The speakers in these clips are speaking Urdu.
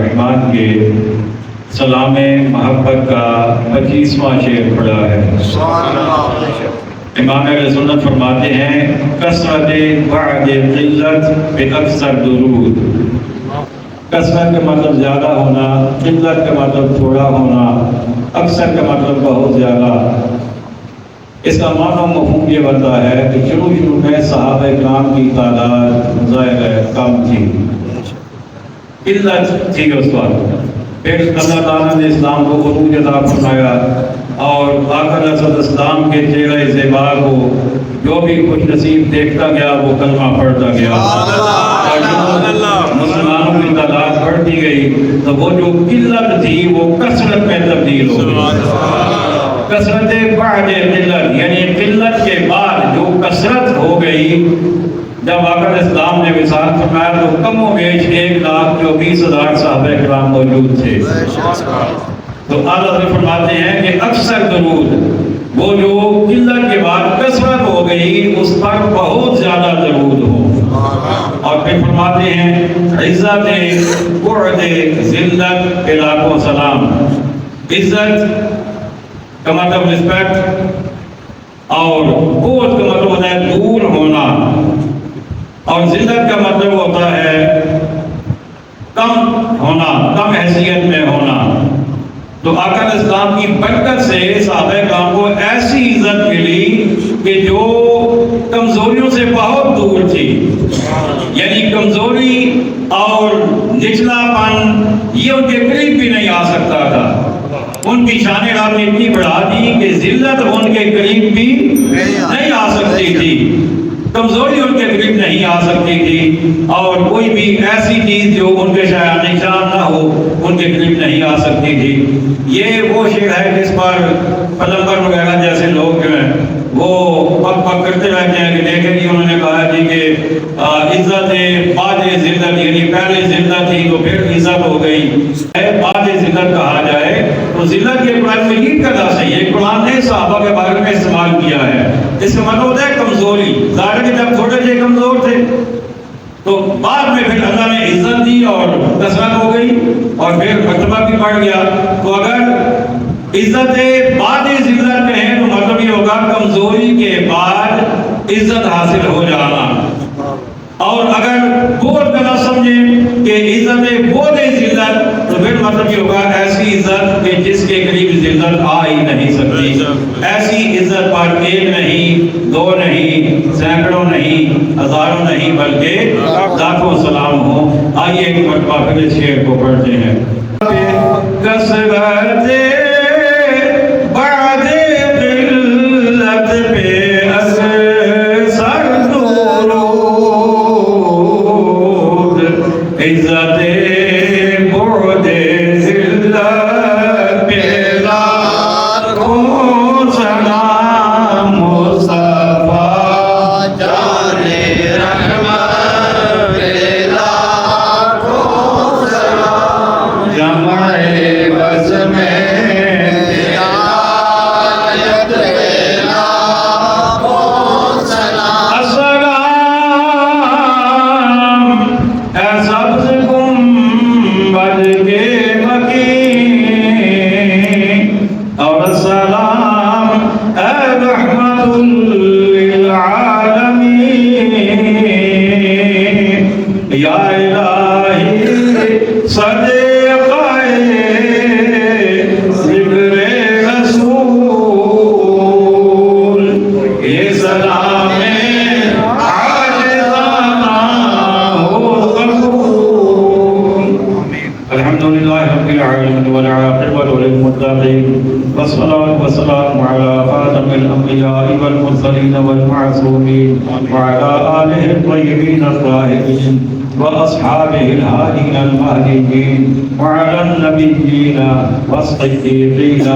الرحمن کے سلام محبت کا 25واں شعر پڑھا ہے۔ امام اہل سنت فرماتے ہیں کثرت بعد قلت باکثر درود۔ کثرت کا مطلب زیادہ ہونا، قلت کا مطلب تھوڑا ہونا، اکثر کا مطلب بہت زیادہ۔ اس کا معنی و مفہوم یہ بنتا ہے کہ شروع میں صحابہ کرام کی تعداد ظاہر ہے کم تھی، قلت تھی اس وقت۔ پھر اللہ تعالیٰ نے اسلام کو عروج عطا فرمایا اور آقا علیہ السلام کے چہرہ زیبا کو جو بھی خوش نصیب دیکھتا گیا وہ کلمہ پڑھتا گیا، اور مسلمانوں کی تعداد بڑھتی گئی تو وہ جو قلت تھی وہ کثرت میں تبدیل ہو گئی۔ کثرت بعد قلت یعنی قلت کے بعد جو کثرت ہو گئی، جب آقا اسلام نے وصال فرمایا تو کم و بیش 1,24,000 صحابہ کرام موجود تھے۔ تو اعلیٰ حضرت فرماتے ہیں کہ اکثر درود، وہ جو قلت کے بعد کثرت ہو گئی اس پر بہت زیادہ درود ہو۔ اور پھر فرماتے ہیں عزت بعد ذلت کے لاکھوں سلام۔ عزت کا مطلب رسپیکٹ اور بعد کا مطلب ہوتا ہے دور ہونا، اور ذلت کا مطلب ہوتا ہے کم ہونا، کم حیثیت میں ہونا۔ تو آقا اسلام کی برکت سے صحابہ کرام کو ایسی عزت ملی کہ جو کمزوریوں سے بہت دور تھی، یعنی کمزوری اور نچلا پن یہ ان کے قریب بھی نہیں آ سکتا تھا۔ ان کی شان رب نے اتنی بڑھا دی کہ ذلت ان کے قریب بھی نہیں آ سکتی تھی، کمزوری ان کے قریب نہیں آ سکتی تھی، اور کوئی بھی ایسی چیز جو ان کے شایان نشان نہ ہو ان کے قریب نہیں آ سکتی تھی۔ یہ وہ شعر ہے جس پر پیغمبر وغیرہ جیسے لوگ جو ہیں وہ پک پک کرتے رہتے ہیں کہ دیکھیں جی انہوں نے کہا جی کہ عزت بعد ذلت، یعنی پہلے ذلت تھی تو پھر عزت ہو گئی، بعد ذلت کہا جائے تو ذلت کے قرآن میں یہ کرنا صحیح ہے، قرآن نے صحابہ کے بارے میں استعمال کیا ہے۔ اس کا مطلب ہوتا ہے کمزوری، ظاہر کہ جب چھوٹے سے کمزور تھے تو بعد میں پھر اللہ نے عزت دی اور کثرت ہو گئی اور پھر مرتبہ بھی بڑھ گیا۔ تو اگر عزت بعد ذلت کہیں تو مطلب یہ ہوگا کمزوری کے بعد عزت حاصل ہو جانا، اور اگر بعد کا نہ سمجھیں کہ عزت بعد ذلت تو پھر مطلب یہ ہوگا ایسی عزت کہ جس کے قریب ذلت آ ہی نہیں سکتی۔ ایسی عزت پر ایک نہیں، دو نہیں، سینکڑوں نہیں، ہزاروں نہیں، بلکہ لاکھوں سلام ہو۔ آئیے ایک مرتبہ پھر اس شعر کو پڑھتے ہیں۔ کثرت بعد قلت پہ اکثر درود، عزت بعد ذلت پہ لاکھوں سلام، مصطفیٰ جان رحمت پہ لاکھوں سلام، جمع بس میں ہدایت پہ لاکھوں سلام، السلام اے سبز گنبد کے مکین، اور السلام اے رحمت للعالمین، یا الہی صدقہ ذکر رسول، یہ سلام عاجزانہ ہو قبول۔ الحمدللہ رب العالمین والعاقبۃ للمتقین، والصلاة والسلام علی خاتم الانبیاء والمرسلین والمعصومین، وعلی آلہ الطیبین الطاہرین، وأصحابه الهادين المهديين، وعلى النبيين والصديقين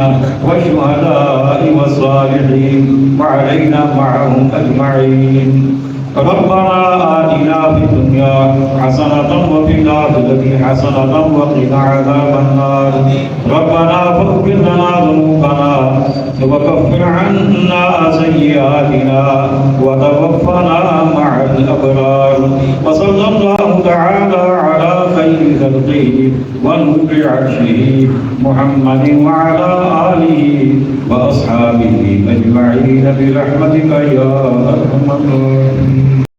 والشهداء والصالحين، وعلينا معهم أجمعين۔ ربنا آتنا في الدنيا حسنة وفي الآخرة حسنة وقنا عذاب النار، ربنا فاغفر لنا ذنوبنا وكفر عنا سيئاتنا وتوفنا مع الأبرار، وصلى الله تعالى على خير خلقه ونور عرشه محمد وعلى آله وأصحابه أجمعين برحمتك يا أرحم الراحمين.